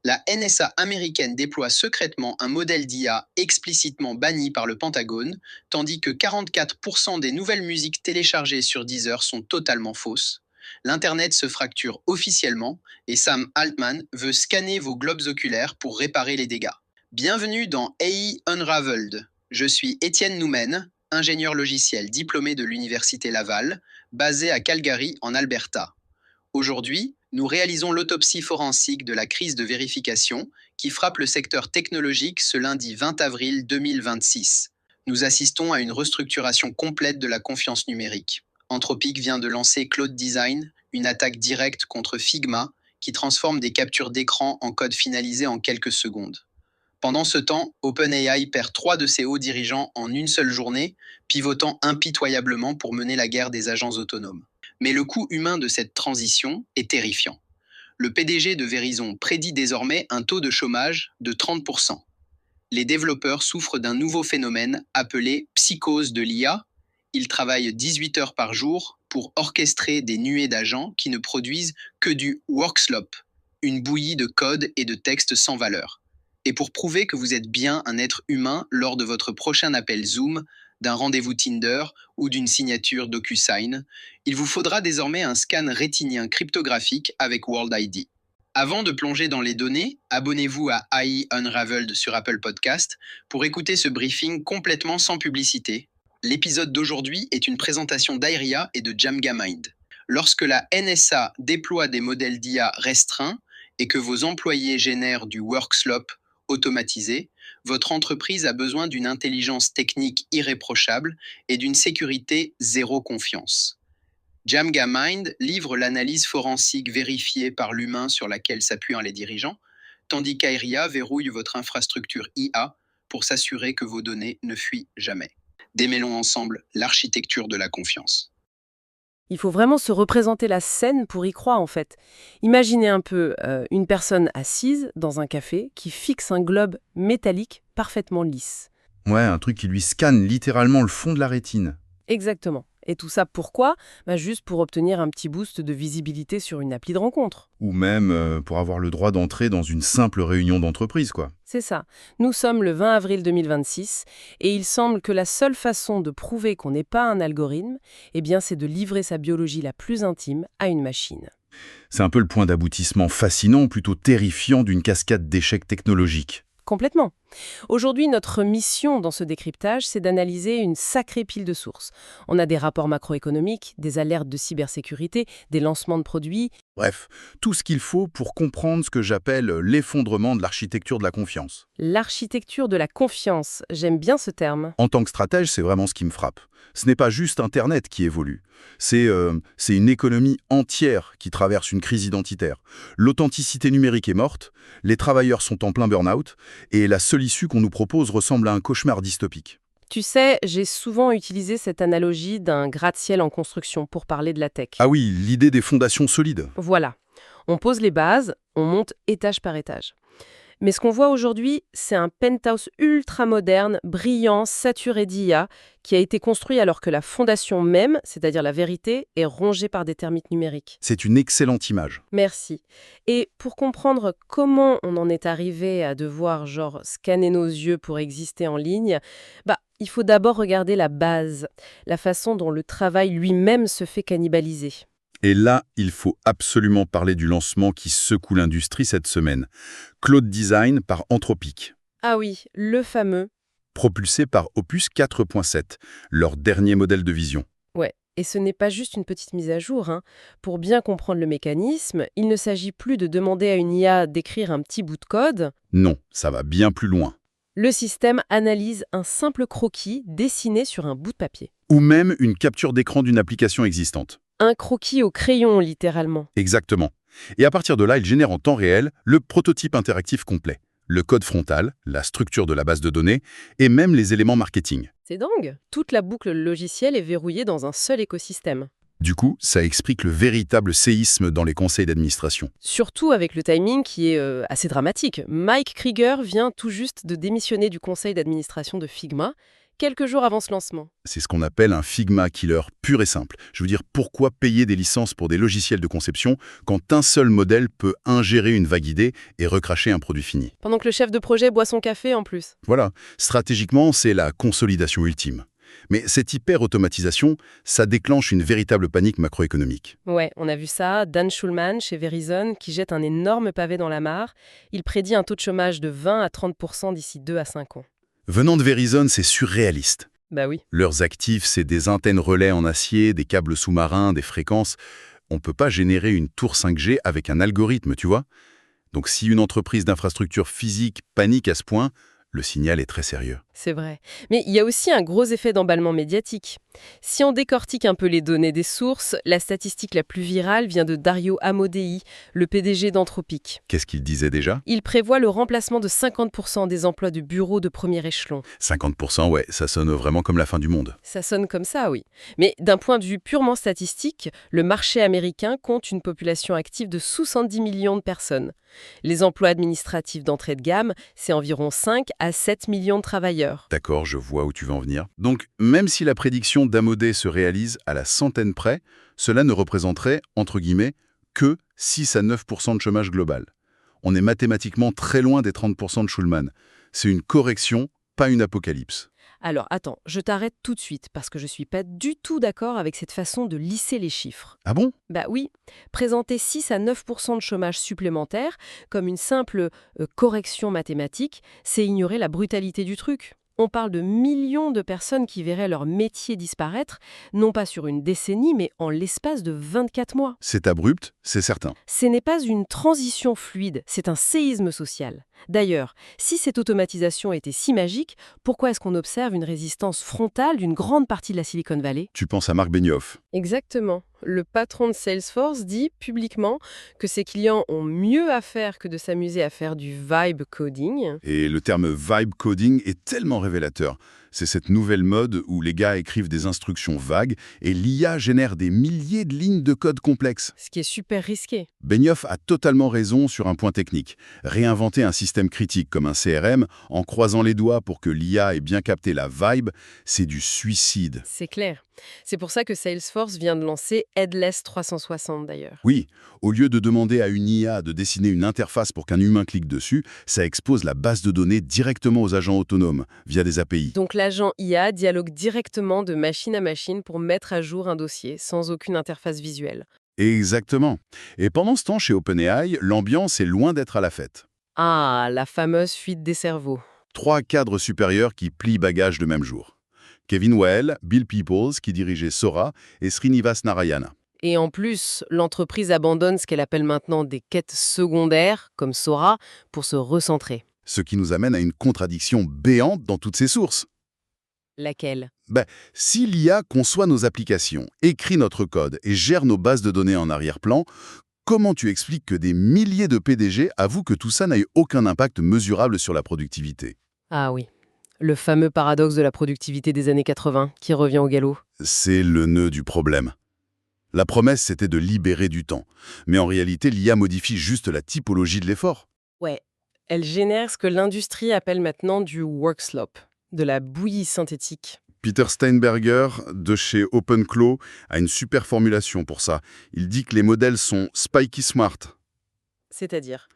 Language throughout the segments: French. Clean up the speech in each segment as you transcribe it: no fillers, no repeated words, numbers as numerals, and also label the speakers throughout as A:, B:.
A: La NSA américaine déploie secrètement un modèle d'IA explicitement banni par le Pentagone, tandis que 44% des nouvelles musiques téléchargées sur Deezer sont totalement fausses. L'Internet se fracture officiellement et Sam Altman veut scanner vos globes oculaires pour réparer les dégâts. Bienvenue dans AI Unraveled. Je suis Étienne Noumen, ingénieur logiciel diplômé de l'Université Laval, basé à Calgary en Alberta. Aujourd'hui, nous réalisons l'autopsie forensique de la crise de vérification qui frappe le secteur technologique ce lundi 20 avril 2026. Nous assistons à une restructuration complète de la confiance numérique. Anthropic vient de lancer Cloud Design, une attaque directe contre Figma qui transforme des captures d'écran en code finalisé en quelques secondes. Pendant ce temps, OpenAI perd 3 de ses hauts dirigeants en une seule journée, pivotant impitoyablement pour mener la guerre des agents autonomes. Mais le coût humain de cette transition est terrifiant. Le PDG de Verizon prédit désormais un taux de chômage de 30%. Les développeurs souffrent d'un nouveau phénomène appelé psychose de l'IA. Ils travaillent 18 heures par jour pour orchestrer des nuées d'agents qui ne produisent que du workslop, une bouillie de code et de textes sans valeur. Et pour prouver que vous êtes bien un être humain lors de votre prochain appel Zoom, d'un rendez-vous Tinder ou d'une signature DocuSign, il vous faudra désormais un scan rétinien cryptographique avec World ID. Avant de plonger dans les données, abonnez-vous à AI Unraveled sur Apple Podcast pour écouter ce briefing complètement sans publicité. L'épisode d'aujourd'hui est une présentation d'Airia et de Jamgamind. Lorsque la NSA déploie des modèles d'IA restreints et que vos employés génèrent du workslop automatisé, votre entreprise a besoin d'une intelligence technique irréprochable et d'une sécurité zéro confiance. Jamgamind livre l'analyse forensique vérifiée par l'humain sur laquelle s'appuient les dirigeants, tandis qu'Airia verrouille votre infrastructure IA pour s'assurer que vos données ne fuient jamais. Démêlons ensemble l'architecture de la confiance.
B: Il faut vraiment se représenter la scène pour y croire en fait. Imaginez un peu une personne assise dans un café qui fixe un globe métallique parfaitement lisse.
C: Ouais, un truc qui lui scanne littéralement le fond de la rétine.
B: Exactement. Et tout ça pourquoi ? Juste pour obtenir un petit boost de visibilité sur une appli de rencontre.
C: Ou même pour avoir le droit d'entrer dans une simple réunion d'entreprise, quoi.
B: C'est ça. Nous sommes le 20 avril 2026 et il semble que la seule façon de prouver qu'on n'est pas un algorithme, c'est de livrer sa biologie la plus intime à une machine.
C: C'est un peu le point d'aboutissement fascinant, plutôt terrifiant d'une cascade d'échecs technologiques.
B: Complètement. Aujourd'hui, notre mission dans ce décryptage, c'est d'analyser une sacrée pile de sources. On a des rapports macroéconomiques, des alertes de cybersécurité, des lancements de produits.
C: Bref, tout ce qu'il faut pour comprendre ce que j'appelle l'effondrement de l'architecture de la confiance.
B: L'architecture de la confiance, j'aime bien ce terme.
C: En tant que stratège, c'est vraiment ce qui me frappe. Ce n'est pas juste Internet qui évolue. C'est une économie entière qui traverse une crise identitaire. L'authenticité numérique est morte, les travailleurs sont en plein burn-out, et la seule issue qu'on nous propose ressemble à un cauchemar dystopique.
B: Tu sais, j'ai souvent utilisé cette analogie d'un gratte-ciel en construction pour parler de la tech.
C: Ah oui, l'idée des fondations solides.
B: Voilà. On pose les bases, on monte étage par étage. Mais ce qu'on voit aujourd'hui, c'est un penthouse ultra moderne, brillant, saturé d'IA, qui a été construit alors que la fondation même, c'est-à-dire la vérité, est rongée par des termites numériques.
C: C'est une excellente image.
B: Merci. Et pour comprendre comment on en est arrivé à devoir scanner nos yeux pour exister en ligne, il faut d'abord regarder la base, la façon dont le travail lui-même se fait cannibaliser.
C: Et là, il faut absolument parler du lancement qui secoue l'industrie cette semaine. Cloud Design par Anthropic.
B: Ah oui, le fameux.
C: Propulsé par Opus 4.7, leur dernier modèle de vision.
B: Ouais, et ce n'est pas juste une petite mise à jour. Pour bien comprendre le mécanisme, il ne s'agit plus de demander à une IA d'écrire un petit bout de code.
C: Non, ça va bien plus loin.
B: Le système analyse un simple croquis dessiné sur un bout de papier.
C: Ou même une capture d'écran d'une application existante.
B: Un croquis au crayon, littéralement.
C: Exactement. Et à partir de là, il génère en temps réel le prototype interactif complet, le code frontal, la structure de la base de données et même les éléments marketing.
B: C'est dingue. Toute la boucle logicielle est verrouillée dans un seul écosystème.
C: Du coup, ça explique le véritable séisme dans les conseils d'administration.
B: Surtout avec le timing qui est assez dramatique. Mike Krieger vient tout juste de démissionner du conseil d'administration de Figma, quelques jours avant ce lancement.
C: C'est ce qu'on appelle un Figma killer pur et simple. Je veux dire, pourquoi payer des licences pour des logiciels de conception quand un seul modèle peut ingérer une vague idée et recracher un produit fini?
B: Pendant que le chef de projet boit son café en plus.
C: Voilà, stratégiquement, c'est la consolidation ultime. Mais cette hyper-automatisation, ça déclenche une véritable panique macroéconomique.
B: Ouais, on a vu ça. Dan Schulman, chez Verizon, qui jette un énorme pavé dans la mare. Il prédit un taux de chômage de 20 à 30% d'ici 2 à 5 ans.
C: Venant de Verizon, c'est surréaliste.
B: Bah oui.
C: Leurs actifs, c'est des antennes relais en acier, des câbles sous-marins, des fréquences. On ne peut pas générer une tour 5G avec un algorithme, tu vois. Donc si une entreprise d'infrastructure physique panique à ce point, le signal est très sérieux.
B: C'est vrai. Mais il y a aussi un gros effet d'emballement médiatique. Si on décortique un peu les données des sources, la statistique la plus virale vient de Dario Amodei, le PDG d'Anthropic.
C: Qu'est-ce qu'il disait déjà?
B: Il prévoit le remplacement de 50% des emplois de bureaux de premier échelon.
C: 50%, ouais, ça sonne vraiment comme la fin du monde.
B: Ça sonne comme ça, oui. Mais d'un point de vue purement statistique, le marché américain compte une population active de 70 millions de personnes. Les emplois administratifs d'entrée de gamme, c'est environ 5 à 7 millions de travailleurs.
C: D'accord, je vois où tu veux en venir. Donc, même si la prédiction d'Amodei se réalise à la centaine près, cela ne représenterait, entre guillemets, que 6 à 9% de chômage global. On est mathématiquement très loin des 30% de Schulman. C'est une correction, pas une apocalypse.
B: Alors, attends, je t'arrête tout de suite parce que je suis pas du tout d'accord avec cette façon de lisser les chiffres.
C: Ah bon?
B: Bah oui, présenter 6 à 9% de chômage supplémentaire comme une simple correction mathématique, c'est ignorer la brutalité du truc. On parle de millions de personnes qui verraient leur métier disparaître, non pas sur une décennie, mais en l'espace de 24 mois.
C: C'est abrupt, c'est certain.
B: Ce n'est pas une transition fluide, c'est un séisme social. D'ailleurs, si cette automatisation était si magique, pourquoi est-ce qu'on observe une résistance frontale d'une grande partie de la Silicon Valley?
C: Tu penses à Marc Benioff.
B: Exactement. Le patron de Salesforce dit publiquement que ses clients ont mieux à faire que de s'amuser à faire du vibe coding.
C: Et le terme vibe coding est tellement révélateur. C'est cette nouvelle mode où les gars écrivent des instructions vagues et l'IA génère des milliers de lignes de code complexes.
B: Ce qui est super risqué.
C: Benioff a totalement raison sur un point technique. Réinventer un système critique comme un CRM en croisant les doigts pour que l'IA ait bien capté la vibe, c'est du suicide.
B: C'est clair. C'est pour ça que Salesforce vient de lancer Headless 360 d'ailleurs.
C: Oui, au lieu de demander à une IA de dessiner une interface pour qu'un humain clique dessus, ça expose la base de données directement aux agents autonomes via des API.
B: Donc l'agent IA dialogue directement de machine à machine pour mettre à jour un dossier sans aucune interface visuelle.
C: Exactement. Et pendant ce temps, chez OpenAI, l'ambiance est loin d'être à la fête.
B: Ah, la fameuse fuite des cerveaux.
C: 3 cadres supérieurs qui plient bagages le même jour. Kevin Weil, Bill Peoples, qui dirigeait Sora, et Srinivas Narayana.
B: Et en plus, l'entreprise abandonne ce qu'elle appelle maintenant des quêtes secondaires, comme Sora, pour se recentrer.
C: Ce qui nous amène à une contradiction béante dans toutes ces sources.
B: Laquelle?
C: Si l'IA conçoit nos applications, écrit notre code et gère nos bases de données en arrière-plan, comment tu expliques que des milliers de PDG avouent que tout ça n'a eu aucun impact mesurable sur la productivité?
B: Ah oui, le fameux paradoxe de la productivité des années 80 qui revient au galop.
C: C'est le nœud du problème. La promesse, c'était de libérer du temps. Mais en réalité, l'IA modifie juste la typologie de l'effort.
B: Ouais, elle génère ce que l'industrie appelle maintenant du work slop, de la bouillie synthétique.
C: Peter Steinberger, de chez OpenClaw, a une super formulation pour ça. Il dit que les modèles sont spiky smart.
B: C'est-à-dire?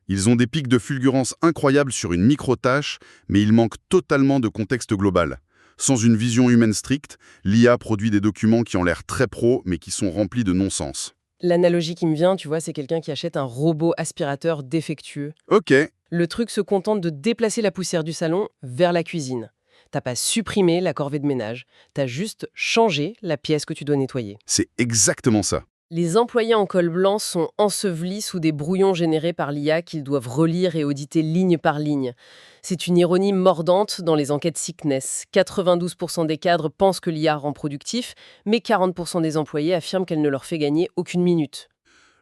C: Ils ont des pics de fulgurance incroyables sur une micro-tâche, mais ils manquent totalement de contexte global. Sans une vision humaine stricte, l'IA produit des documents qui ont l'air très pro, mais qui sont remplis de non-sens.
B: L'analogie qui me vient, tu vois, c'est quelqu'un qui achète un robot aspirateur défectueux.
C: Ok,
B: Le truc se contente de déplacer la poussière du salon vers la cuisine. T'as pas supprimé la corvée de ménage, t'as juste changé la pièce que tu dois nettoyer.
C: c'est exactement ça.
B: Les employés en col blanc sont ensevelis sous des brouillons générés par l'IA qu'ils doivent relire et auditer ligne par ligne. C'est une ironie mordante dans les enquêtes Sickness. 92% des cadres pensent que l'IA rend productif, mais 40% des employés affirment qu'elle ne leur fait gagner aucune minute.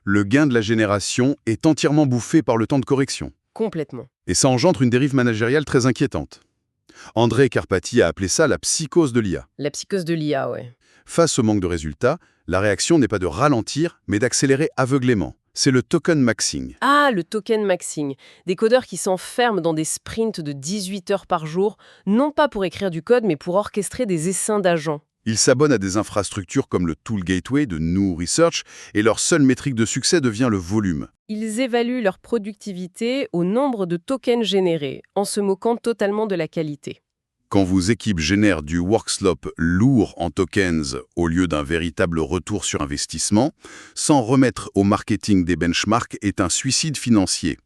C: Le gain de la génération est entièrement bouffé par le temps de correction.
B: Complètement.
C: Et ça engendre une dérive managériale très inquiétante. André Karpathy a appelé ça la psychose de l'IA.
B: La psychose de l'IA, ouais.
C: Face au manque de résultats, la réaction n'est pas de ralentir, mais d'accélérer aveuglément. C'est le token maxing.
B: Ah, le token maxing. Des codeurs qui s'enferment dans des sprints de 18 heures par jour, non pas pour écrire du code, mais pour orchestrer des essaims d'agents.
C: Ils s'abonnent à des infrastructures comme le Tool Gateway de New Research et leur seule métrique de succès devient le volume.
B: Ils évaluent leur productivité au nombre de tokens générés, en se moquant totalement de la qualité.
C: Quand vos équipes génèrent du workslop lourd en tokens au lieu d'un véritable retour sur investissement, s'en remettre au marketing des benchmarks est un suicide financier.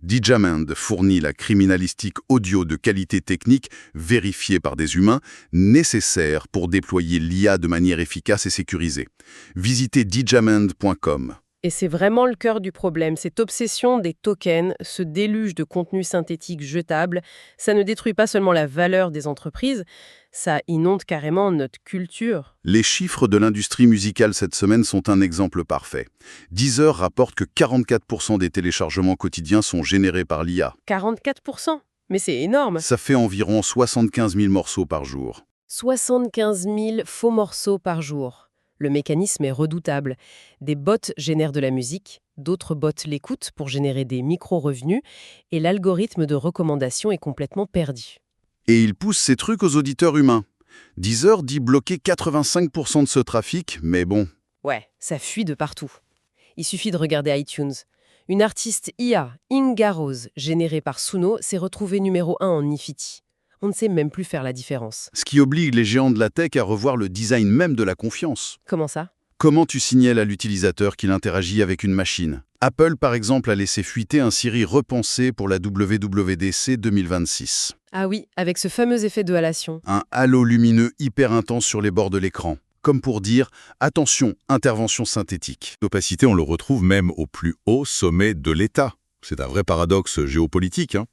C: Dijamand fournit la criminalistique audio de qualité technique vérifiée par des humains, nécessaire pour déployer l'IA de manière efficace et sécurisée. Visitez dijamand.com.
B: Et c'est vraiment le cœur du problème, cette obsession des tokens, ce déluge de contenu synthétique jetable, ça ne détruit pas seulement la valeur des entreprises, ça inonde carrément notre culture.
C: Les chiffres de l'industrie musicale cette semaine sont un exemple parfait. Deezer rapporte que 44% des téléchargements quotidiens sont générés par l'IA.
B: 44%. Mais c'est énorme.
C: Ça fait environ 75 000 morceaux par jour.
B: 75 000 faux morceaux par jour. Le mécanisme est redoutable. Des bots génèrent de la musique, d'autres bots l'écoutent pour générer des micro-revenus, et l'algorithme de recommandation est complètement perdu.
C: Et il pousse ces trucs aux auditeurs humains. Deezer dit bloquer 85% de ce trafic, mais bon.
B: Ouais, ça fuit de partout. Il suffit de regarder iTunes. Une artiste IA, Inga Rose, générée par Suno, s'est retrouvée numéro 1 en Nifty. On ne sait même plus faire la différence.
C: Ce qui oblige les géants de la tech à revoir le design même de la confiance.
B: Comment ça ?
C: Comment tu signales à l'utilisateur qu'il interagit avec une machine ? Apple, par exemple, a laissé fuiter un Siri repensé pour la WWDC 2026.
B: Ah oui, avec ce fameux effet de halation.
C: Un halo lumineux hyper intense sur les bords de l'écran. Comme pour dire « Attention, intervention synthétique ».
D: L'opacité, on le retrouve même au plus haut sommet de l'État. C'est un vrai paradoxe géopolitique, hein.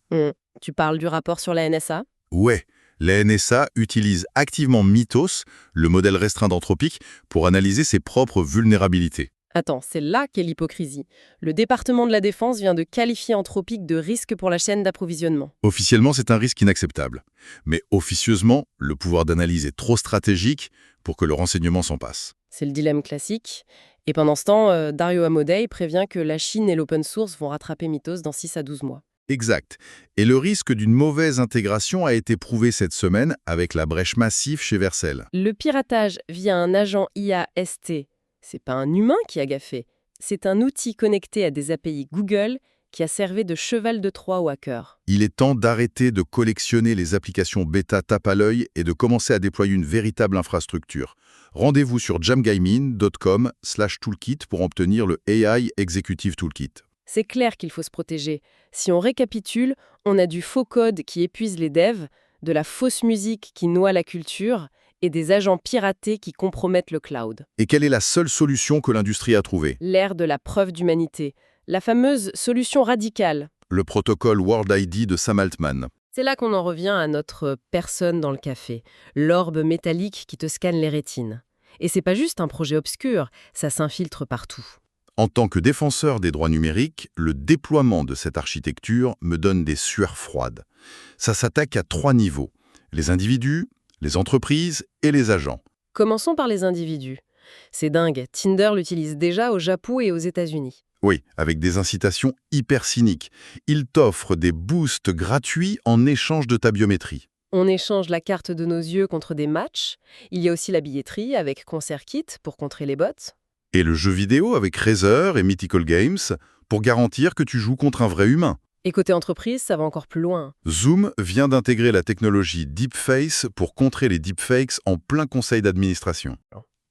B: Tu parles du rapport sur la NSA ?
D: Ouais, la NSA utilise activement Mythos, le modèle restreint d'Anthropic, pour analyser ses propres vulnérabilités.
B: Attends, c'est là qu'est l'hypocrisie. Le département de la Défense vient de qualifier Anthropic de risque pour la chaîne d'approvisionnement.
D: Officiellement, c'est un risque inacceptable. Mais officieusement, le pouvoir d'analyse est trop stratégique pour que le renseignement s'en passe.
B: C'est le dilemme classique. Et pendant ce temps, Dario Amodei prévient que la Chine et l'open source vont rattraper Mythos dans 6 à 12 mois.
D: Exact. Et le risque d'une mauvaise intégration a été prouvé cette semaine avec la brèche massive chez Vercel.
B: Le piratage via un agent IA-ST, c'est pas un humain qui a gaffé. C'est un outil connecté à des API Google qui a servi de cheval de Troie aux hackers.
D: Il est temps d'arrêter de collectionner les applications bêta tape à l'œil et de commencer à déployer une véritable infrastructure. Rendez-vous sur jamgaimin.com/toolkit pour obtenir le AI Executive Toolkit.
B: C'est clair qu'il faut se protéger. Si on récapitule, on a du faux code qui épuise les devs, de la fausse musique qui noie la culture et des agents piratés qui compromettent le cloud.
D: Et quelle est la seule solution que l'industrie a trouvée ?
B: L'ère de la preuve d'humanité. La fameuse solution radicale.
D: Le protocole World ID de Sam Altman.
B: C'est là qu'on en revient à notre personne dans le café, l'orbe métallique qui te scanne les rétines. Et c'est pas juste un projet obscur, ça s'infiltre partout.
D: En tant que défenseur des droits numériques, le déploiement de cette architecture me donne des sueurs froides. Ça s'attaque à 3 niveaux. Les individus, les entreprises et les agents.
B: Commençons par les individus. C'est dingue, Tinder l'utilise déjà au Japon et aux États-Unis.
D: Oui, avec des incitations hyper cyniques. Il t'offre des boosts gratuits en échange de ta biométrie.
B: On échange la carte de nos yeux contre des matchs. Il y a aussi la billetterie avec ConcertKit pour contrer les bots.
D: Et le jeu vidéo avec Razer et Mythical Games pour garantir que tu joues contre un vrai humain.
B: Et côté entreprise, ça va encore plus loin.
D: Zoom vient d'intégrer la technologie Deepface pour contrer les deepfakes en plein conseil d'administration.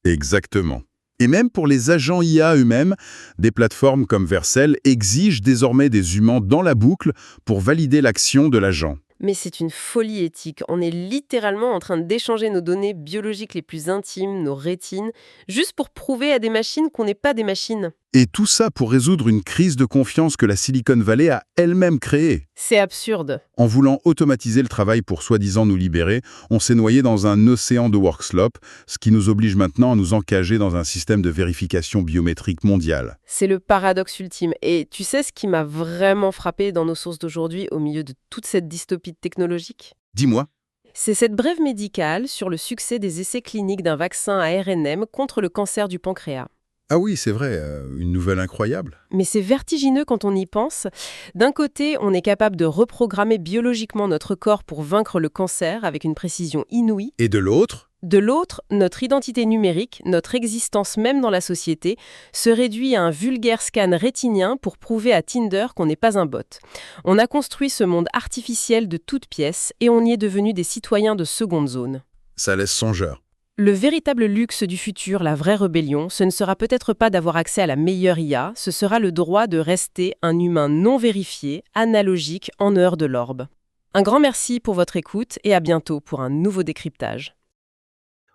D: Exactement. Et même pour les agents IA eux-mêmes, des plateformes comme Vercel exigent désormais des humains dans la boucle pour valider l'action de l'agent.
B: Mais c'est une folie éthique. On est littéralement en train d'échanger nos données biologiques les plus intimes, nos rétines, juste pour prouver à des machines qu'on n'est pas des machines.
C: Et tout ça pour résoudre une crise de confiance que la Silicon Valley a elle-même créée.
B: C'est absurde.
C: En voulant automatiser le travail pour soi-disant nous libérer, on s'est noyé dans un océan de workslop, ce qui nous oblige maintenant à nous encager dans un système de vérification biométrique mondiale.
B: C'est le paradoxe ultime. Et tu sais ce qui m'a vraiment frappé dans nos sources d'aujourd'hui au milieu de toute cette dystopie technologique ?
C: Dis-moi.
B: C'est cette brève médicale sur le succès des essais cliniques d'un vaccin à ARNM contre le cancer du pancréas.
D: Ah oui, c'est vrai, une nouvelle incroyable.
B: Mais c'est vertigineux quand on y pense. D'un côté, on est capable de reprogrammer biologiquement notre corps pour vaincre le cancer avec une précision inouïe.
D: Et de l'autre?
B: De l'autre, notre identité numérique, notre existence même dans la société, se réduit à un vulgaire scan rétinien pour prouver à Tinder qu'on n'est pas un bot. On a construit ce monde artificiel de toutes pièces et on y est devenu des citoyens de seconde zone.
D: Ça laisse songeur.
B: Le véritable luxe du futur, la vraie rébellion, ce ne sera peut-être pas d'avoir accès à la meilleure IA, ce sera le droit de rester un humain non vérifié, analogique, en heure de l'orbe. Un grand merci pour votre écoute et à bientôt pour un nouveau décryptage.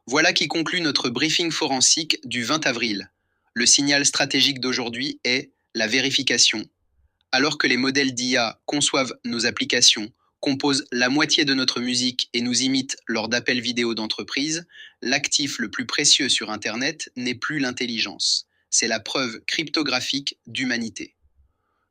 A: Voilà qui conclut notre briefing forensique du 20 avril. Le signal stratégique d'aujourd'hui est la vérification. Alors que les modèles d'IA conçoivent nos applications, composent la moitié de notre musique et nous imitent lors d'appels vidéo d'entreprise, l'actif le plus précieux sur Internet n'est plus l'intelligence. C'est la preuve cryptographique d'humanité.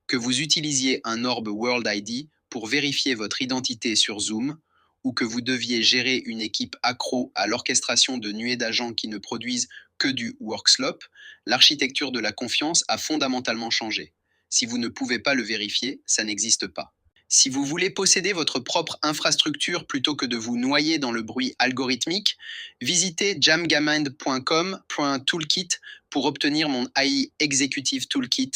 A: Que vous utilisiez un Orb World ID pour vérifier votre identité sur Zoom, ou que vous deviez gérer une équipe accro à l'orchestration de nuées d'agents qui ne produisent que du workslop, l'architecture de la confiance a fondamentalement changé. Si vous ne pouvez pas le vérifier, ça n'existe pas. Si vous voulez posséder votre propre infrastructure plutôt que de vous noyer dans le bruit algorithmique, visitez jamgamind.com/toolkit pour obtenir mon AI Executive Toolkit.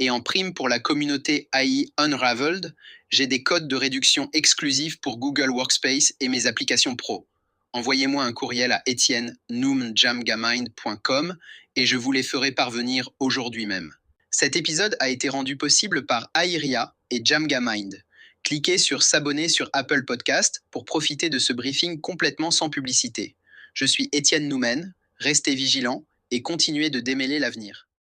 A: Et en prime pour la communauté AI Unraveled, j'ai des codes de réduction exclusifs pour Google Workspace et mes applications pro. Envoyez-moi un courriel à etienne@jamgamind.com et je vous les ferai parvenir aujourd'hui même. Cet épisode a été rendu possible par Aeria et Jamgamind. Cliquez sur s'abonner sur Apple Podcast pour profiter de ce briefing complètement sans publicité. Je suis Étienne Noumen, restez vigilants et continuez de démêler l'avenir.